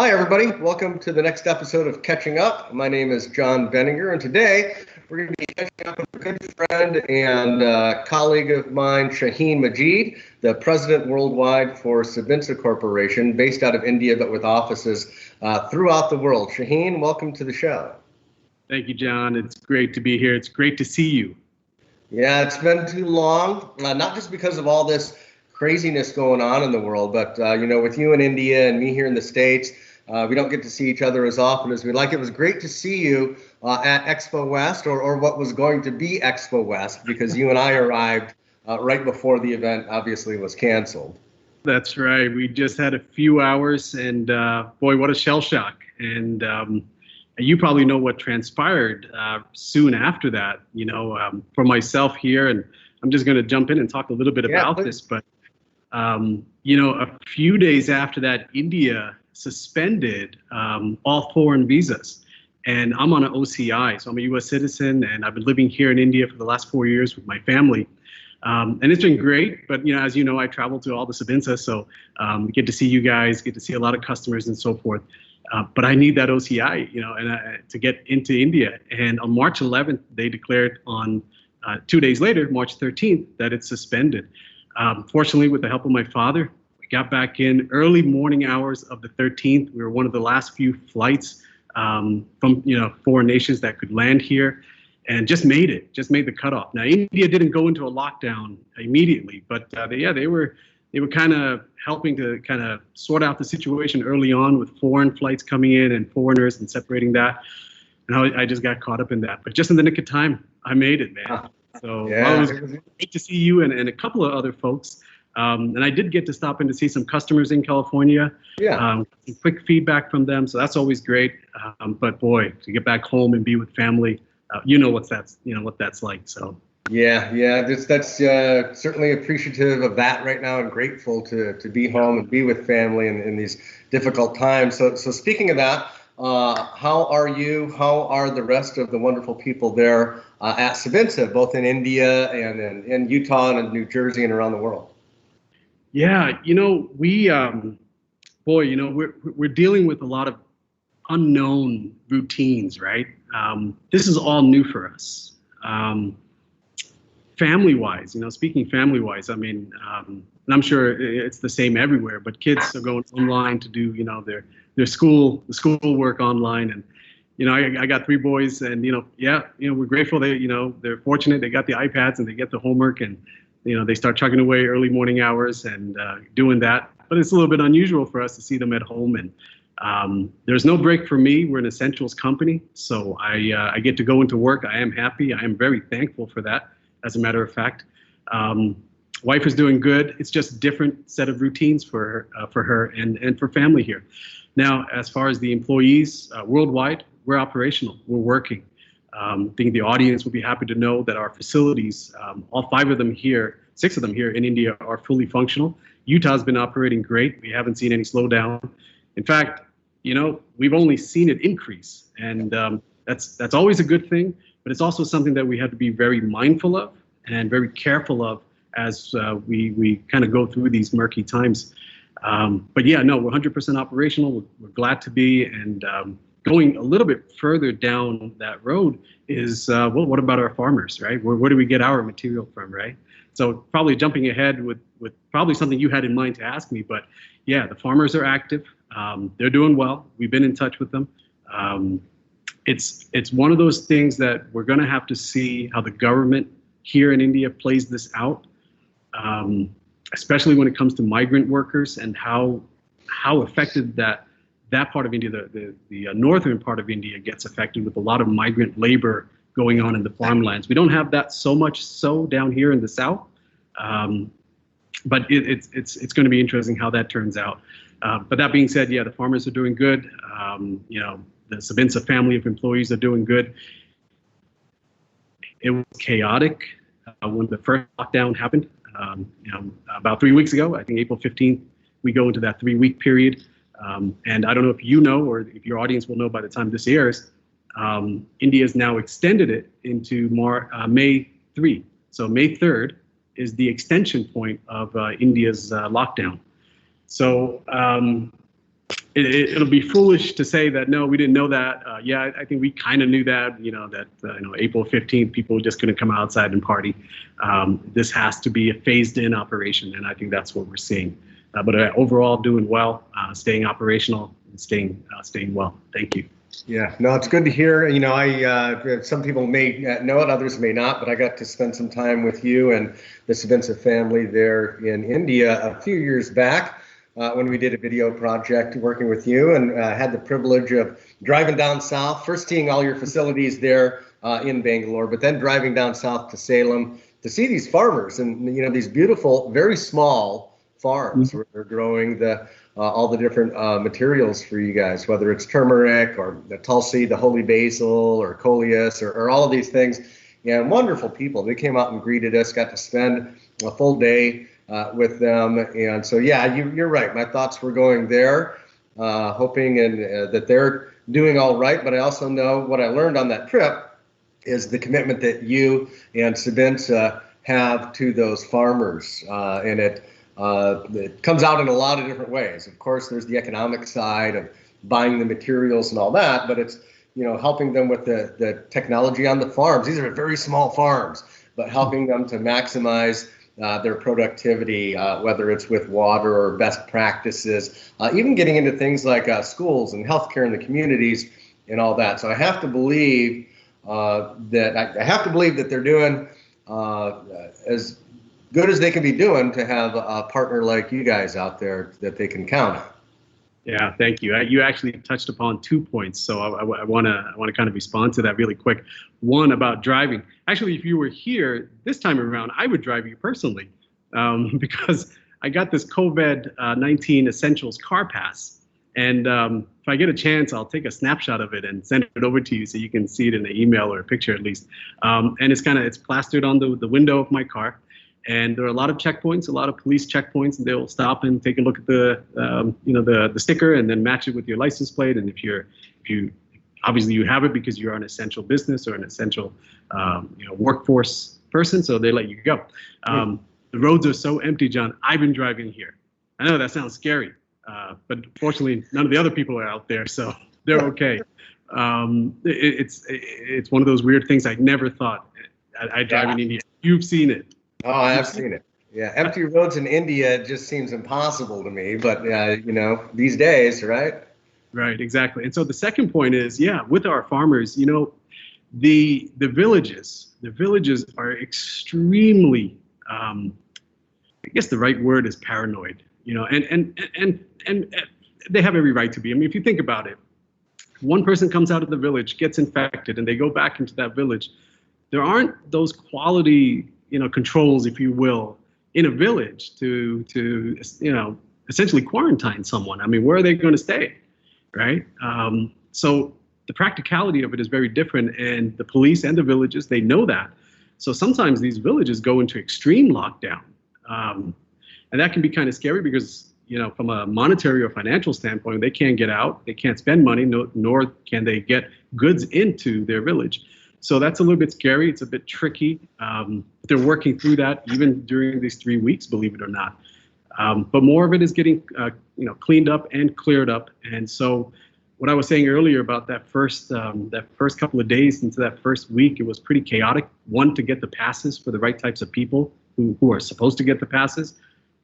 Hi, everybody. Welcome to the next episode of Catching Up. My name is Jon Benninger, and today we're going to be catching up with a good friend and colleague of mine, Shaheen Majeed, the president worldwide for Sabinsa Corporation, based out of India, but with offices throughout the world. Shaheen, welcome to the show. Thank you, John. It's great to be here. It's great to see you. Yeah, it's been too long, not just because of all this craziness going on in the world, but with you in India and me here in the States, we don't get to see each other as often as we'd like. It was great to see you at Expo West, or what was going to be Expo West, because you and I arrived right before the event obviously was canceled. That's right. We just had a few hours, and boy, what a shell shock. And you probably know what transpired soon after that, for myself here. And I'm just going to jump in and talk a little bit about this. But, a few days after that, India suspended all foreign visas. And I'm on an OCI, so I'm a U.S. citizen, and I've been living here in India for the last 4 years with my family. And it's been great, but as you know, I travel to all the Sabinsa, so get to see you guys, get to see a lot of customers and so forth. But I need that OCI, to get into India. And on March 11th, they declared on 2 days later, March 13th, that it's suspended. Fortunately, with the help of my father, we got back in early morning hours of the 13th. We were one of the last few flights from foreign nations that could land here, and just made the cutoff. Now, India didn't go into a lockdown immediately, but they were kind of helping to kind of sort out the situation early on with foreign flights coming in and foreigners and separating that. And I just got caught up in that, but just in the nick of time, I made it, man. So it was great to see you and a couple of other folks. And I did get to stop in to see some customers in California. Some quick feedback from them, so that's always great. But boy, to get back home and be with family, what that's like. So that's certainly appreciative of that right now, and grateful to be home and be with family in these difficult times. So speaking of that, how are you? How are the rest of the wonderful people there at Sabinsa, both in India and in Utah and in New Jersey and around the world? Yeah, we're dealing with a lot of unknown routines, right? This is all new for us. Family-wise, speaking family-wise, I mean, and I'm sure it's the same everywhere, but kids are going online to do, their school work online. And, I got 3 boys, and, we're grateful they're fortunate. They got the iPads and they get the homework, and, they start chugging away early morning hours and doing that. But it's a little bit unusual for us to see them at home. And there's no break for me. We're an essentials company, so I get to go into work. I am happy. I am very thankful for that, as a matter of fact. Wife is doing good. It's just a different set of routines for her and for family here. Now, as far as the employees worldwide, we're operational. We're working. I think the audience will be happy to know that our facilities, all 5 of them here, 6 of them here in India, are fully functional. Utah's been operating great. We haven't seen any slowdown. In fact, we've only seen it increase, and that's always a good thing. But it's also something that we have to be very mindful of and very careful of as we kind of go through these murky times. But yeah, no, we're 100% operational. We're glad to be. And going a little bit further down that road is, what about our farmers, right? Where do we get our material from, right? So probably jumping ahead with probably something you had in mind to ask me. But yeah, the farmers are active. They're doing well. We've been in touch with them. It's one of those things that we're going to have to see how the government here in India plays this out, especially when it comes to migrant workers and how affected that part of India, the northern part of India, gets affected with a lot of migrant labor going on in the farmlands. We don't have that so much so down here in the south, but it's going to be interesting how that turns out. But that being said, yeah, the farmers are doing good. The Sabinsa family of employees are doing good. It was chaotic when the first lockdown happened. About 3 weeks ago, I think April 15th, we go into that 3-week period. And I don't know if you know, or if your audience will know by the time this airs, India has now extended it into May 3. So May 3rd is the extension point of India's lockdown. So It'll be foolish to say that no, we didn't know that. Yeah, I think we kind of knew that. That April 15th, people just couldn't come outside and party. This has to be a phased-in operation, and I think that's what we're seeing. But overall, doing well, staying operational, and staying well. Thank you. Yeah, no, it's good to hear. Some people may know it, others may not, but I got to spend some time with you and the Sabinsa family there in India a few years back. When we did a video project working with you, and had the privilege of driving down south, first seeing all your facilities there in Bangalore, but then driving down south to Salem to see these farmers and these beautiful, very small farms where they're growing all the different materials for you guys, whether it's turmeric or the tulsi, the holy basil, or coleus, or all of these things. Yeah, wonderful people. They came out and greeted us, got to spend a full day with them. And so, yeah, you're right. My thoughts were going there, hoping that they're doing all right. But I also know what I learned on that trip is the commitment that you and Sabinsa have to those farmers. And it comes out in a lot of different ways. Of course, there's the economic side of buying the materials and all that, but it's helping them with the technology on the farms. These are very small farms, but helping them to maximize their productivity, whether it's with water or best practices, even getting into things like schools and healthcare in the communities and all that. So I have to believe that they're doing as good as they can be doing to have a partner like you guys out there that they can count on. Yeah, thank you. You actually touched upon 2 points, so I want to kind of respond to that really quick. One, about driving. Actually, if you were here this time around, I would drive you personally because I got this COVID-19 Essentials car pass, and if I get a chance, I'll take a snapshot of it and send it over to you so you can see it in an email or a picture at least. And it's plastered on the window of my car. And there are a lot of checkpoints, a lot of police checkpoints, and they'll stop and take a look at the sticker and then match it with your license plate. And if you obviously you have it because you're an essential business or an essential workforce person, so they let you go. The roads are so empty, John. I've been driving here. I know that sounds scary, but fortunately none of the other people are out there, so they're okay. It's one of those weird things I never thought I'd drive in India. You've seen it. Oh, I've seen it. Yeah, empty roads in India just seems impossible to me, but these days, right? Right, exactly. And so the second point is, with our farmers, the villages are extremely, I guess the right word is paranoid, and they have every right to be. I mean, if you think about it, one person comes out of the village, gets infected, and they go back into that village. There aren't those quality controls, if you will, in a village to essentially quarantine someone. I mean, where are they going to stay, right? So the practicality of it is very different, and the police and the villages, they know that. So sometimes these villages go into extreme lockdown, and that can be kind of scary because from a monetary or financial standpoint, they can't get out, they can't spend money, nor can they get goods into their village. So that's a little bit scary. It's a bit tricky. They're working through that even during these 3 weeks, believe it or not. But more of it is getting cleaned up and cleared up. And so what I was saying earlier about that first couple of days into that first week, it was pretty chaotic. One, to get the passes for the right types of people who are supposed to get the passes.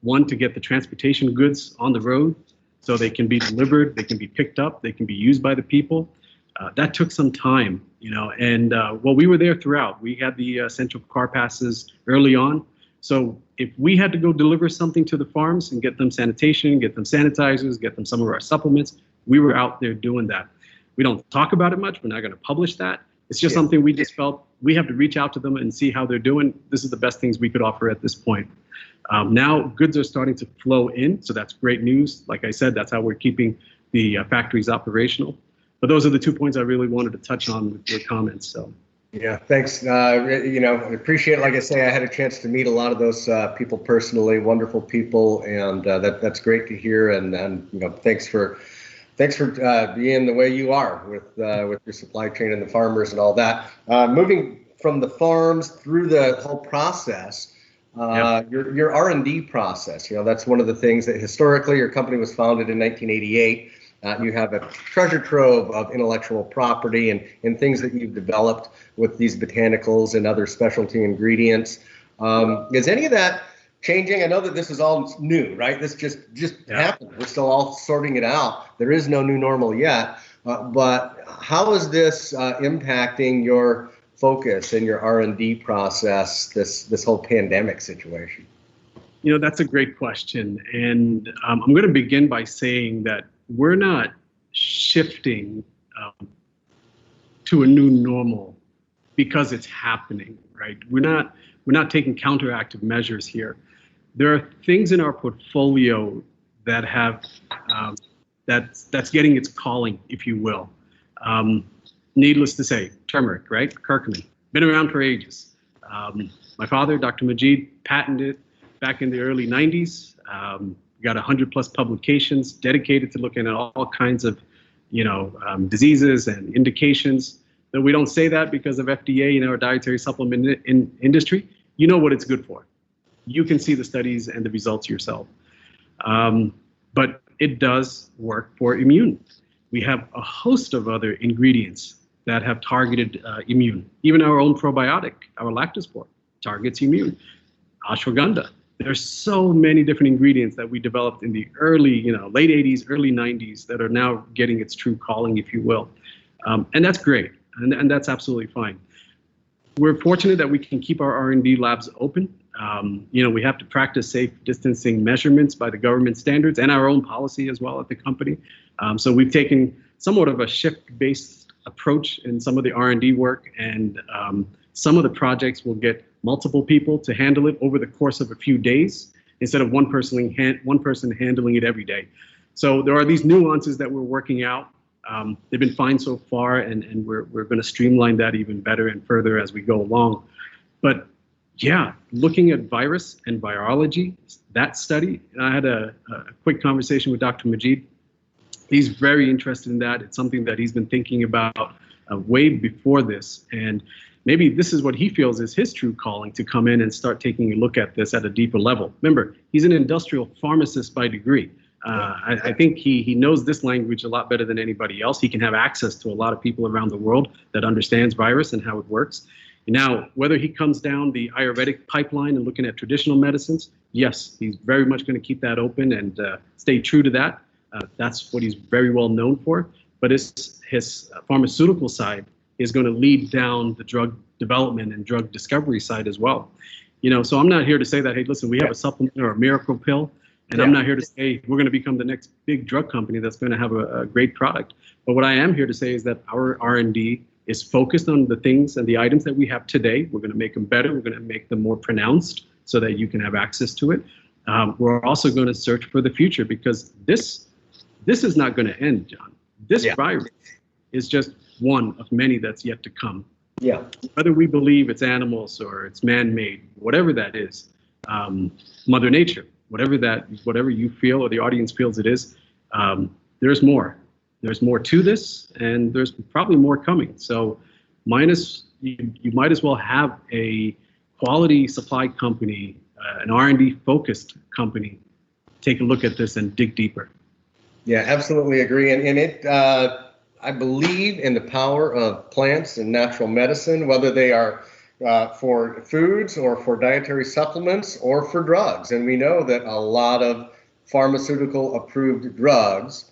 One, to get the transportation goods on the road so they can be delivered, they can be picked up, they can be used by the people. That took some time, and we were there throughout. We had the essential car passes early on. So if we had to go deliver something to the farms and get them sanitation, get them sanitizers, get them some of our supplements, we were out there doing that. We don't talk about it much. We're not going to publish that. It's just something we just felt we have to reach out to them and see how they're doing. This is the best things we could offer at this point. Now goods are starting to flow in, so that's great news. Like I said, that's how we're keeping the factories operational. But those are the 2 points I really wanted to touch on with your comments. So. Yeah, thanks. I appreciate it. Like I say, I had a chance to meet a lot of those people personally, wonderful people, and that's great to hear. And thanks for being the way you are with your supply chain and the farmers and all that. Moving from the farms through the whole process, your R&D process. That's one of the things that historically your company was founded in 1988. You have a treasure trove of intellectual property and things that you've developed with these botanicals and other specialty ingredients. Is any of that changing? I know that this is all new, right? This just happened. We're still all sorting it out. There is no new normal yet. But how is this impacting your focus in your R&D process, this whole pandemic situation? That's a great question. And I'm going to begin by saying that we're not shifting to a new normal because it's happening, right? We're not taking counteractive measures here. There are things in our portfolio that have that's getting its calling, if you will. Needless to say, turmeric, right? Curcumin, been around for ages. My father, Dr. Majeed, patented it back in the early 90s. Got 100+ publications dedicated to looking at all kinds of, diseases and indications. Though we don't say that because of FDA, our dietary supplement industry. You know what it's good for. You can see the studies and the results yourself. But it does work for immune. We have a host of other ingredients that have targeted immune. Even our own probiotic, our lactospore, targets immune. Ashwagandha. There's so many different ingredients that we developed in the early, late 80s, early 90s that are now getting its true calling, if you will. And that's great. And that's absolutely fine. We're fortunate that we can keep our R&D labs open. We have to practice safe distancing measurements by the government standards and our own policy as well at the company. So we've taken somewhat of a shift-based approach in some of the R&D work, and some of the projects will get multiple people to handle it over the course of a few days instead of one person handling it every day. So there are these nuances that we're working out. They've been fine so far, and we're going to streamline that even better and further as we go along. But yeah, looking at virus and virology, that study, I had a quick conversation with Dr. Majeed. He's very interested in that. It's something that he's been thinking about way before this. And maybe this is what he feels is his true calling, to come in and start taking a look at this at a deeper level. Remember, he's an industrial pharmacist by degree. I think he knows this language a lot better than anybody else. He can have access to a lot of people around the world that understands virus and how it works. Now, whether he comes down the Ayurvedic pipeline and looking at traditional medicines, yes, he's very much going to keep that open and stay true to that. That's what he's very well known for. But his pharmaceutical side is going to lead down the drug development and drug discovery side as well. So I'm not here to say that, hey, listen, we have a supplement or a miracle pill. And I'm not here to say we're going to become the next big drug company that's going to have a great product. But what I am here to say is that our R&D is focused on the things and the items that we have today. We're going to make them better. We're going to make them more pronounced so that you can have access to it. We're also going to search for the future, because this is not going to end, John. This virus is just one of many that's yet to come. Yeah. Whether we believe it's animals or it's man-made, whatever that is, Mother Nature, whatever you feel or the audience feels it is, there's more. There's more to this, and there's probably more coming. So you might as well have a quality supply company, an R&D focused company, take a look at this and dig deeper. Yeah, absolutely agree. And it, I believe in the power of plants and natural medicine, whether they are for foods or for dietary supplements or for drugs. And we know that a lot of pharmaceutical approved drugs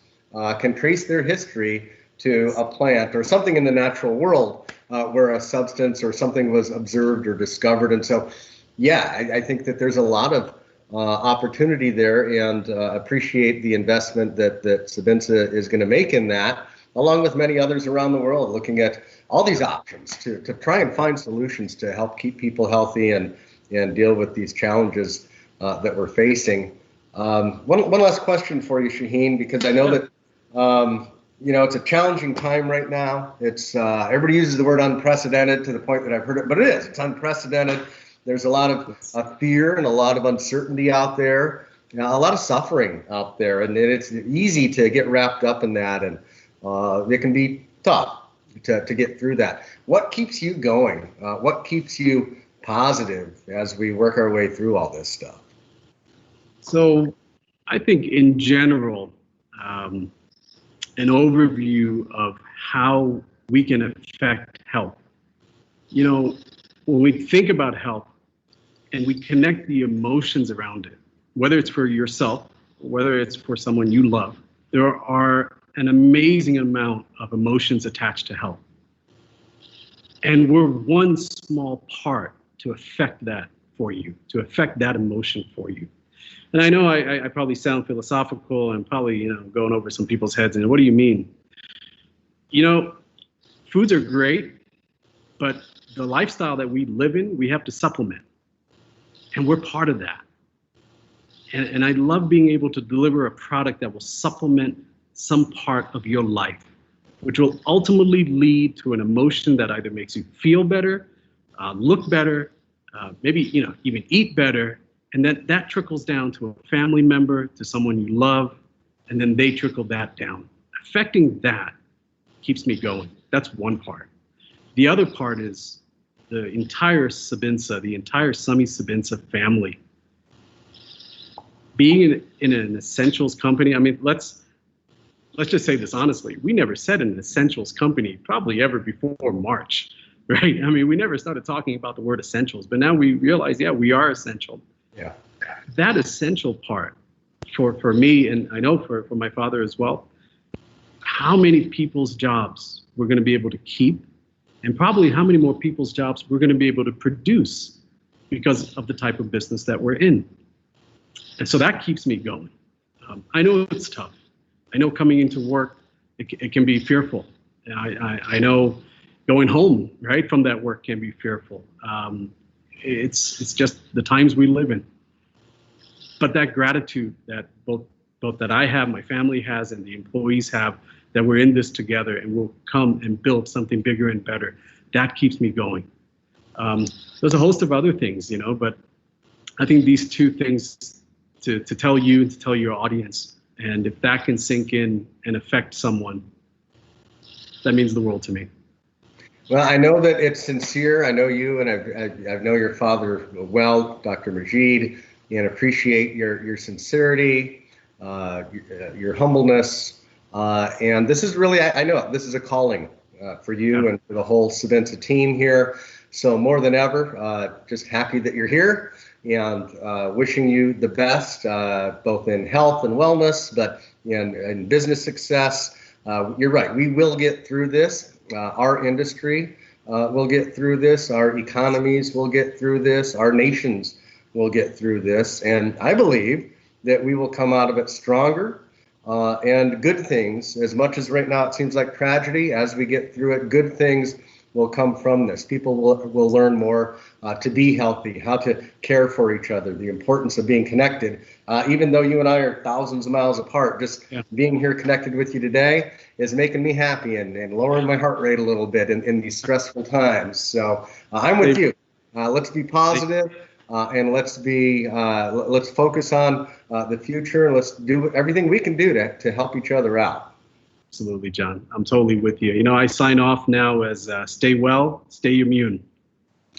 can trace their history to a plant or something in the natural world where a substance or something was observed or discovered. And so, yeah, I think that there's a lot of opportunity there, and appreciate the investment that Sabinsa is going to make in that, along with many others around the world, looking at all these options to try and find solutions to help keep people healthy and deal with these challenges that we're facing. One last question for you, Shaheen, because I know that it's a challenging time right now. It's everybody uses the word unprecedented to the point that I've heard it, but it is. It's unprecedented. There's a lot of fear and a lot of uncertainty out there, a lot of suffering out there, and it's easy to get wrapped up in that, and it can be tough to get through that. What keeps you going? What keeps you positive as we work our way through all this stuff? So I think in general, an overview of how we can affect health. You know, when we think about health and we connect the emotions around it, whether it's for yourself, whether it's for someone you love, there are an amazing amount of emotions attached to health. And we're one small part to affect that for you, to affect that emotion for you. And I know I probably sound philosophical and probably, going over some people's heads. And what do you mean? Foods are great, but the lifestyle that we live in, we have to supplement. And we're part of that. And I love being able to deliver a product that will supplement some part of your life, which will ultimately lead to an emotion that either makes you feel better, look better, maybe even eat better, and then that trickles down to a family member, to someone you love, and then they trickle that down. Affecting that keeps me going. That's one part. The other part is the entire Sabinsa, the entire Sami Sabinsa family. Being in an essentials company, I mean, let's just say this honestly, we never said an essentials company probably ever before March, right? I mean, we never started talking about the word essentials, but now we realize, yeah, we are essential. Yeah. That essential part for me, and I know for my father as well, how many people's jobs we're going to be able to keep, and probably how many more people's jobs we're going to be able to produce because of the type of business that we're in. And so that keeps me going. I know it's tough. I know coming into work, it can be fearful. I know going home, right, from that work can be fearful. It's just the times we live in. But that gratitude that both that I have, my family has, and the employees have, that we're in this together and we'll come and build something bigger and better, that keeps me going. There's a host of other things, but I think these two things to tell you and to tell your audience, and if that can sink in and affect someone, that means the world to me. Well, I know that it's sincere. I know you, and I know your father well, Dr. Majeed, and appreciate your sincerity, your humbleness, and this is really, I know this is a calling for you and for the whole Sabinsa team here. So more than ever, just happy that you're here, and wishing you the best, both in health and wellness, but in business success. You're right. We will get through this. Our industry will get through this. Our economies will get through this. Our nations will get through this. And I believe that we will come out of it stronger, and good things. As much as right now it seems like tragedy, as we get through it, good things will come from this. People will learn more to be healthy, how to care for each other, the importance of being connected. Even though you and I are thousands of miles apart, just being here connected with you today is making me happy and lowering my heart rate a little bit in these stressful times. So I'm with you. Let's be positive, and let's focus on the future, and let's do everything we can do to help each other out. Absolutely, John. I'm totally with you. I sign off now as stay well, stay immune.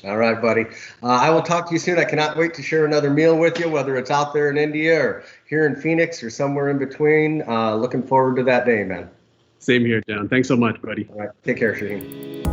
All right, buddy. I will talk to you soon. I cannot wait to share another meal with you, whether it's out there in India or here in Phoenix or somewhere in between. Looking forward to that day, man. Same here, John. Thanks so much, buddy. All right. Take care, Shaheen.